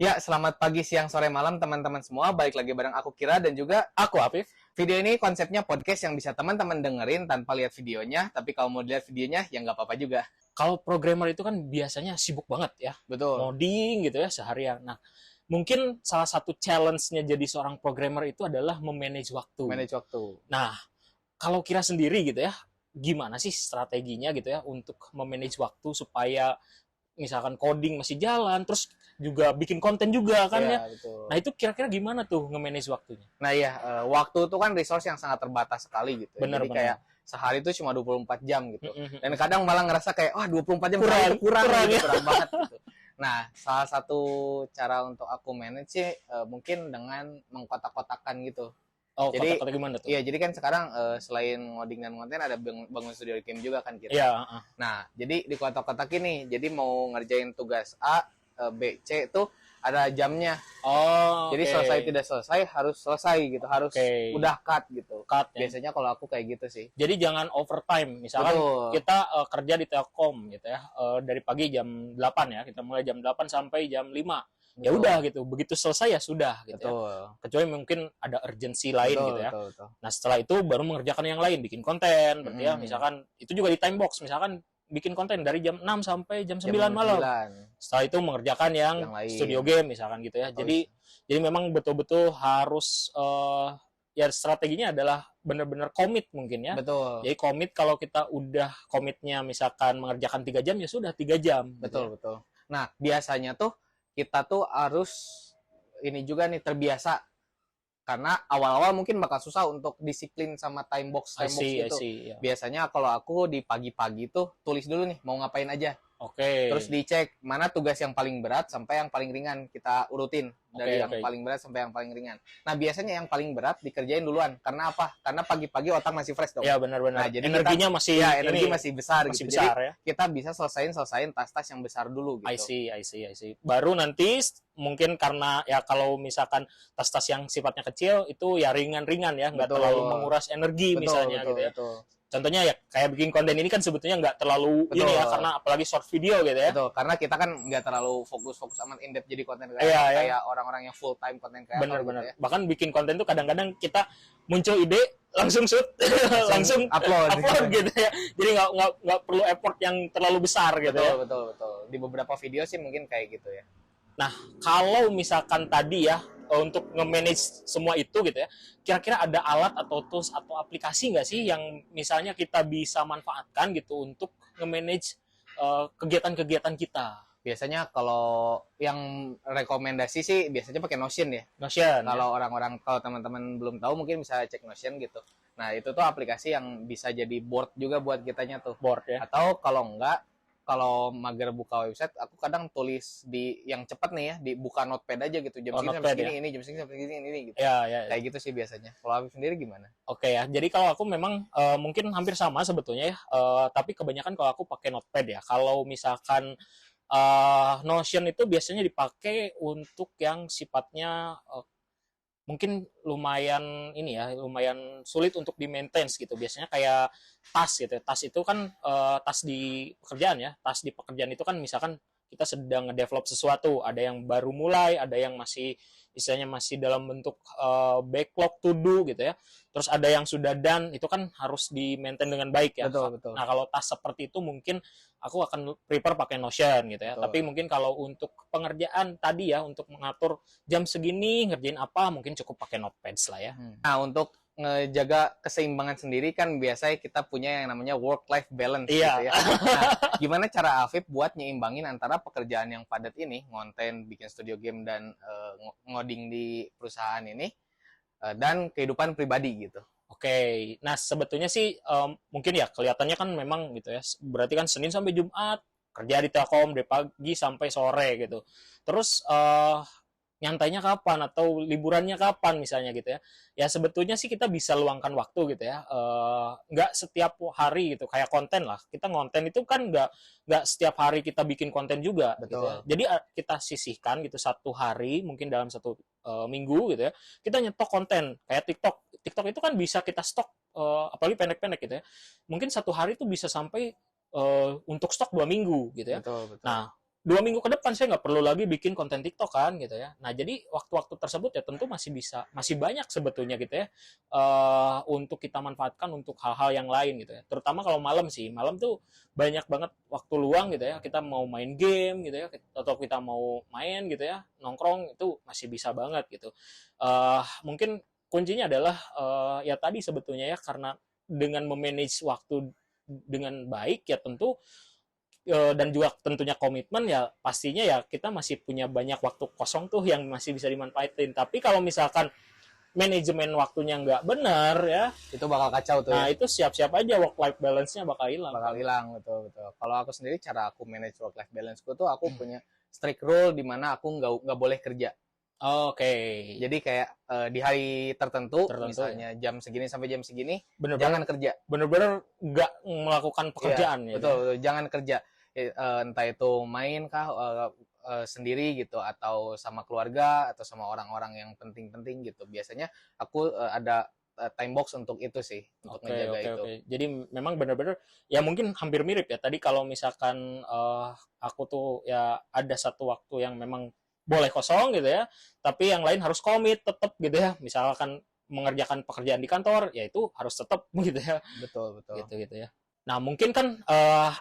Ya, selamat pagi, siang, sore, malam teman-teman semua. Balik lagi bareng aku Kira dan juga Aku Afif. video ini konsepnya podcast yang bisa teman-teman dengerin tanpa lihat videonya. Tapi kalau mau lihat videonya ya nggak apa-apa juga. Kalau programmer itu kan biasanya sibuk banget ya, Betul, ngoding gitu ya seharian. Nah, mungkin salah satu challenge-nya jadi seorang programmer itu adalah memanage waktu. manage waktu. Nah, kalau Kira sendiri gitu ya, gimana sih strateginya gitu ya untuk memanage waktu supaya misalkan coding masih jalan, terus juga bikin konten juga kan ya. Ya, betul. Nah, itu kira-kira gimana tuh nge-manage waktunya? Nah ya, waktu itu kan resource yang sangat terbatas sekali gitu. Benar, Jadi benar. kayak sehari itu cuma 24 jam gitu. Mm-mm. Dan kadang malah ngerasa kayak, 24 jam Kurang, itu kurang gitu, ya. kurang banget gitu. Nah, salah satu cara untuk aku manage sih mungkin dengan mengkotak-kotakan gitu. Oh, Jadi, kata-kata gimana tuh? iya, jadi kan sekarang selain ngoding dan konten ada bangun studio game juga kan kita. Iya, Nah, jadi di kotak-kotak ini, jadi mau ngerjain tugas A, B, C itu ada jamnya. Oh, Jadi oke. selesai tidak selesai harus selesai gitu, harus Oke. udah cut gitu. Cut, ya. Biasanya kalau aku kayak gitu sih. Jadi jangan overtime. Misalkan Betul. kita kerja di Telkom gitu ya, dari pagi jam 8 ya, kita mulai jam 8 sampai jam 5. Ya Betul. udah gitu. Begitu selesai ya sudah gitu ya. Betul. Kecuali mungkin ada urgensi lain Betul, gitu ya. betul, betul. Nah, setelah itu baru mengerjakan yang lain, bikin konten berarti ya. Hmm. Misalkan itu juga di time box, misalkan bikin konten dari jam 6 sampai jam 9 Jam malam. 9. Setelah itu mengerjakan yang Yang lain. studio game misalkan gitu ya. Oh, Jadi memang betul-betul harus ya strateginya adalah benar-benar komit mungkin ya. Betul. Jadi komit, kalau kita udah komitnya misalkan mengerjakan 3 jam ya sudah 3 jam. Betul, gitu ya. betul. Nah, biasanya tuh kita tuh harus ini juga nih terbiasa, karena awal-awal mungkin bakal susah untuk disiplin sama time box I gitu. see, ya. Biasanya kalau aku di pagi-pagi tuh tulis dulu nih mau ngapain aja. Oke. Terus dicek mana tugas yang paling berat sampai yang paling ringan, kita urutin dari Oke, yang oke. paling berat sampai yang paling ringan. Nah, biasanya yang paling berat dikerjain duluan. Karena apa? Karena pagi-pagi otak masih fresh dong. Ya benar-benar. Nah, jadi energinya masih ya, energi ini, masih besar masih gitu. besar Jadi ya. kita bisa selesaiin tas-tas yang besar dulu gitu. I see. Baru nanti mungkin karena ya kalau misalkan tas-tas yang sifatnya kecil itu ya ringan-ringan ya, nggak Betul. terlalu menguras energi misalnya gitu ya. Contohnya ya kayak bikin konten ini kan sebetulnya nggak terlalu Betul. ini ya, karena apalagi short video gitu ya. Betul, karena kita kan nggak terlalu fokus amat in depth jadi konten kayak Iya, ya. kayak orang-orang yang full time konten kayak Benar-benar. gitu ya. Bahkan bikin konten tuh kadang-kadang kita muncul ide langsung shoot, langsung upload gitu ya. Jadi nggak perlu effort yang terlalu besar gitu ya. Betul. Di beberapa video sih mungkin kayak gitu ya. Nah, kalau misalkan tadi ya untuk nge-manage semua itu gitu ya, kira-kira ada alat atau tools atau aplikasi nggak sih yang misalnya kita bisa manfaatkan gitu untuk nge-manage kegiatan-kegiatan kita? Biasanya kalau yang rekomendasi sih biasanya pakai Notion ya. Notion. Kalau kalau teman-teman belum tahu mungkin bisa cek Notion gitu. Nah, itu tuh aplikasi yang bisa jadi board juga buat kitanya tuh. Board ya. Atau kalau mager buka website, aku kadang tulis di yang cepat nih ya, dibuka notepad aja gitu. Jam segini sampai segini ini, jam segini sampai segini ini gitu. Ya. Kayak gitu sih biasanya. Kalau Habib sendiri gimana? Oke ya. Jadi kalau aku memang mungkin hampir sama sebetulnya ya. Tapi kebanyakan kalau aku pakai notepad ya. Kalau misalkan Notion itu biasanya dipakai untuk yang sifatnya mungkin lumayan ini ya, lumayan sulit untuk di maintain gitu. Biasanya kayak tas gitu. Tas itu kan tas di pekerjaan ya. Tas di pekerjaan itu kan misalkan kita sedang nge-develop sesuatu, ada yang baru mulai, ada yang masih istilahnya masih dalam bentuk backlog to do gitu ya. Terus ada yang sudah done, itu kan harus di-maintain dengan baik ya. Betul. Nah, kalau tas seperti itu mungkin aku akan prefer pakai Notion gitu ya. Betul. Tapi mungkin kalau untuk pengerjaan tadi ya, untuk mengatur jam segini ngerjain apa, mungkin cukup pakai Notepad lah ya. Nah, untuk ngejaga keseimbangan sendiri kan biasanya kita punya yang namanya work-life balance gitu ya. Nah, gimana cara Afif buat nyeimbangin antara pekerjaan yang padat ini, ngonten, bikin studio game, dan ngoding di perusahaan ini, dan kehidupan pribadi gitu? Oke, nah sebetulnya sih mungkin ya kelihatannya kan memang gitu ya, berarti kan Senin sampai Jumat kerja di Telkom dari pagi sampai sore gitu. Terus nyantainya kapan atau liburannya kapan misalnya gitu ya. Ya sebetulnya sih kita bisa luangkan waktu gitu ya. Nggak setiap hari gitu, kayak konten lah. Kita ngonten itu kan nggak setiap hari kita bikin konten juga. Betul. Gitu ya. Jadi kita sisihkan gitu satu hari mungkin dalam satu minggu gitu ya. Kita nyetok konten kayak TikTok. TikTok itu kan bisa kita stok apalagi pendek-pendek gitu ya. Mungkin satu hari itu bisa sampai untuk stok 2 minggu gitu ya. Betul. Nah, 2 minggu ke depan saya nggak perlu lagi bikin konten TikTok kan gitu ya. Nah jadi waktu-waktu tersebut ya tentu masih banyak sebetulnya gitu ya untuk kita manfaatkan untuk hal-hal yang lain gitu ya. Terutama kalau malam sih, malam tuh banyak banget waktu luang gitu ya. Kita mau main game gitu ya, atau kita mau main gitu ya, nongkrong itu masih bisa banget gitu. Mungkin kuncinya adalah ya tadi sebetulnya ya karena dengan memanage waktu dengan baik ya tentu dan juga tentunya komitmen ya pastinya ya kita masih punya banyak waktu kosong tuh yang masih bisa dimanfaatin. Tapi kalau misalkan manajemen waktunya nggak benar ya, itu bakal kacau tuh nah ya. itu siap-siap aja work life balance-nya bakal hilang. Betul. Kalau aku sendiri cara aku manage work life balance tuh aku punya strict rule di mana aku nggak boleh kerja. Oke. Jadi kayak di hari tertentu misalnya jam segini sampai jam segini jangan kerja. Bener-bener nggak melakukan pekerjaan ya. Betul, jangan kerja. Entah itu main kah sendiri gitu atau sama keluarga atau sama orang-orang yang penting-penting gitu. Biasanya aku ada time box untuk itu sih, untuk menjaga itu. Jadi memang benar-benar ya mungkin hampir mirip ya. Tadi kalau misalkan aku tuh ya ada satu waktu yang memang boleh kosong gitu ya, tapi yang lain harus komit tetap gitu ya. Misalkan mengerjakan pekerjaan di kantor, ya itu harus tetap gitu ya. Betul. Gitu ya. Nah, mungkin kan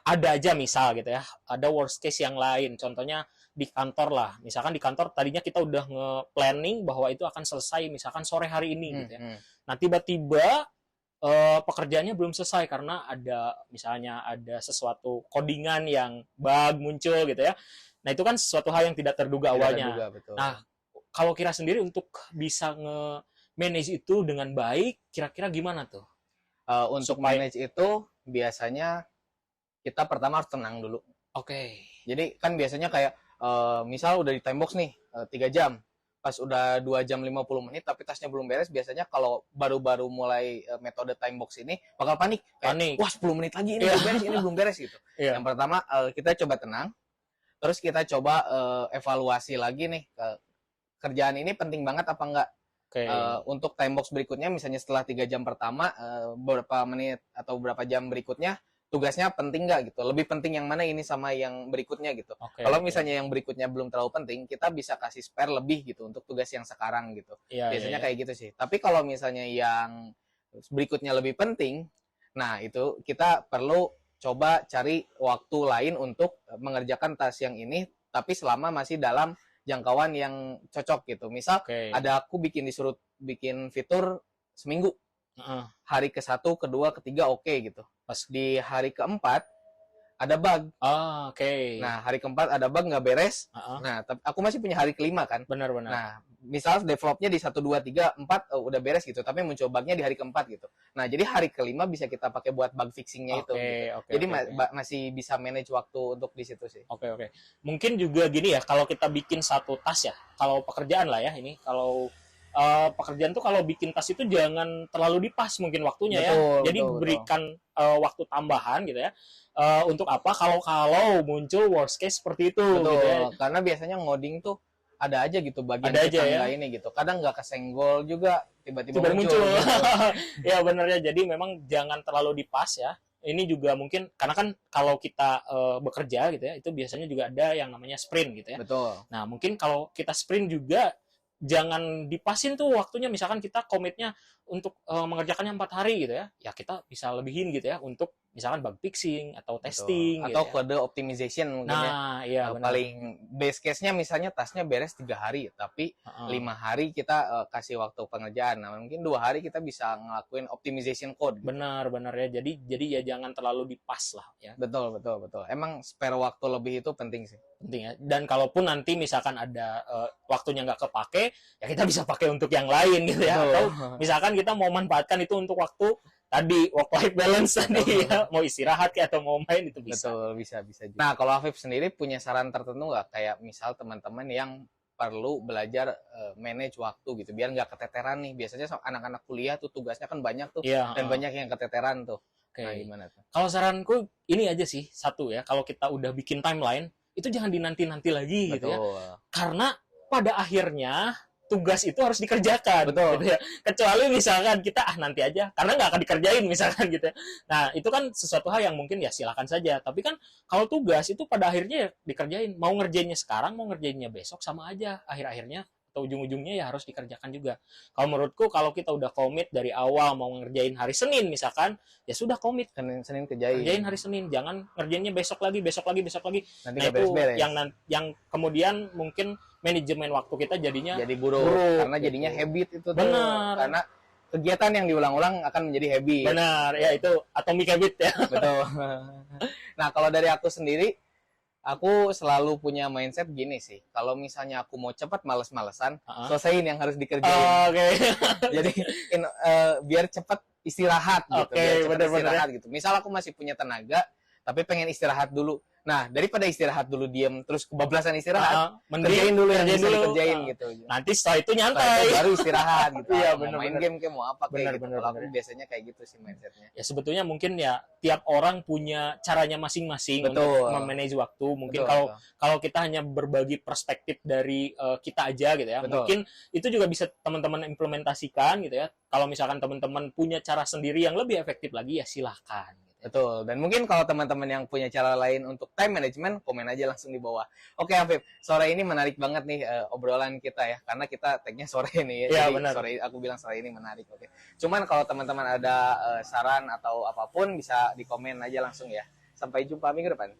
ada aja misal gitu ya, ada worst case yang lain. Contohnya di kantor lah. Misalkan di kantor tadinya kita udah nge-planning bahwa itu akan selesai misalkan sore hari ini gitu ya. Nah, tiba-tiba pekerjaannya belum selesai karena misalnya ada sesuatu codingan yang bug muncul gitu ya. Nah, itu kan sesuatu hal yang tidak terduga awalnya. Betul. Nah, kalau Kira sendiri untuk bisa nge-manage itu dengan baik, kira-kira gimana tuh? Untuk manage itu biasanya kita pertama harus tenang dulu. Oke. Jadi kan biasanya kayak misal udah di time box nih 3 jam. Pas udah 2 jam 50 menit tapi tasnya belum beres, biasanya kalau baru-baru mulai metode time box ini bakal panik. Wah 10 menit lagi ini belum beres, ini belum beres gitu. Yang pertama kita coba tenang. Terus kita coba evaluasi lagi nih kerjaan ini penting banget apa enggak. Untuk time box berikutnya misalnya setelah 3 jam pertama beberapa menit atau beberapa jam berikutnya tugasnya penting nggak gitu, lebih penting yang mana ini sama yang berikutnya gitu. Kalau misalnya yang berikutnya belum terlalu penting, kita bisa kasih spare lebih gitu untuk tugas yang sekarang gitu. Biasanya kayak gitu sih. Tapi kalau misalnya yang berikutnya lebih penting, nah itu kita perlu coba cari waktu lain untuk mengerjakan tas yang ini tapi selama masih dalam jangkauan yang cocok gitu. Misal ada aku disuruh bikin fitur seminggu. Hari ke-1, ke-2, ke-3 oke gitu. Pas di hari ke-4 ada bug. Nah, hari ke-4 ada bug nggak beres. Nah, tapi aku masih punya hari ke-5 kan. Benar. Nah, misal developnya di 1, 2, 3, 4 udah beres gitu, tapi muncul bugnya di hari ke-4 gitu. Nah, jadi hari ke-5 bisa kita pakai buat bug fixingnya itu. Jadi masih bisa manage waktu untuk di situ sih. Oke. Mungkin juga gini ya, kalau kita bikin satu tas ya, kalau pekerjaan lah ya ini, kalau pekerjaan tuh kalau bikin tas itu jangan terlalu dipas mungkin waktunya ya. Jadi berikan waktu tambahan gitu ya. Untuk apa? Kalau muncul worst case seperti itu. Betul. Gitu ya. Karena biasanya ngoding tuh ada aja gitu bagian kita nggak ini gitu. Kadang nggak kesenggol juga tiba-tiba muncul. Ya benar ya. Jadi memang jangan terlalu dipas ya. Ini juga mungkin karena kan kalau kita bekerja gitu ya, itu biasanya juga ada yang namanya sprint gitu ya. Betul. Nah mungkin kalau kita sprint juga jangan dipasin tuh waktunya, misalkan kita komitnya untuk mengerjakannya 4 hari gitu ya, ya kita bisa lebihin gitu ya untuk misalkan bug fixing atau testing atau gitu kode optimization mungkin paling base case-nya misalnya tasnya beres 3 hari tapi 5 hari kita kasih waktu pengerjaan. Nah, mungkin 2 hari kita bisa ngelakuin optimization code. Benar ya. Jadi ya jangan terlalu dipas lah ya. Betul. Emang spare waktu lebih itu penting sih. Penting ya. Dan kalaupun nanti misalkan ada waktunya nggak kepake, ya kita bisa pakai untuk yang lain gitu ya. Atau misalkan kita mau manfaatkan itu untuk waktu tadi work life balance tadi ya, mau istirahat atau mau main itu bisa. Betul, bisa juga. Nah, kalau Afif sendiri punya saran tertentu nggak, kayak misal teman-teman yang perlu belajar manage waktu gitu biar nggak keteteran nih. Biasanya anak-anak kuliah tuh tugasnya kan banyak tuh dan banyak yang keteteran tuh. Nah, gimana tuh? Kalau saranku ini aja sih, satu ya, kalau kita udah bikin timeline itu jangan dinanti-nanti lagi gitu ya. Karena pada akhirnya tugas itu harus dikerjakan. Betul. Gitu ya. Kecuali misalkan kita nanti aja karena nggak akan dikerjain misalkan gitu ya. Nah itu kan sesuatu hal yang mungkin ya silakan saja. Tapi kan kalau tugas itu pada akhirnya ya dikerjain. Mau ngerjainnya sekarang, mau ngerjainnya besok sama aja. Akhir-akhirnya atau ujung-ujungnya ya harus dikerjakan juga. Kalau menurutku kalau kita udah komit dari awal mau ngerjain hari Senin misalkan, ya sudah komit. Senin kerjain. Kerjain hari Senin, jangan ngerjainnya besok lagi. Nanti Nah nggak itu beres-beres. yang kemudian mungkin manajemen waktu kita jadinya jadi buruk karena gitu. jadinya habit itu tuh. Benar. Karena kegiatan yang diulang-ulang akan menjadi habit. Benar, ya itu atomic habit ya. Betul. Nah, kalau dari aku sendiri, aku selalu punya mindset gini sih. Kalau misalnya aku mau cepat males-malesan, selesaiin yang harus dikerjain. Oke. Jadi biar cepat istirahat gitu. Oke, Biar cepat bener-bener istirahat gitu. Misal aku masih punya tenaga, tapi pengen istirahat dulu. Nah, daripada istirahat dulu diam terus kebablasan istirahat, kerjain dulu yang bisa dikerjain gitu. Nanti setelah itu Setelah nyantai. itu baru istirahat gitu. Iya, Mau main bener-bener. game kayak mau apa Bener, kayak gitu. bener, Kalau aku bener. biasanya kayak gitu sih mindsetnya. Ya sebetulnya mungkin ya tiap orang punya caranya masing-masing Betul. untuk memanage waktu. Mungkin Betul, kalau kita hanya berbagi perspektif dari kita aja gitu ya. Betul. Mungkin itu juga bisa teman-teman implementasikan gitu ya. Kalau misalkan teman-teman punya cara sendiri yang lebih efektif lagi ya silahkan. Betul. Dan mungkin kalau teman-teman yang punya cara lain untuk time management, komen aja langsung di bawah. Oke, Afif. Sore ini menarik banget nih obrolan kita ya. Karena kita tag-nya sore ini ya. Iya, Jadi benar. sore aku bilang sore ini menarik. Oke. Cuman kalau teman-teman ada saran atau apapun bisa di komen aja langsung ya. Sampai jumpa minggu depan.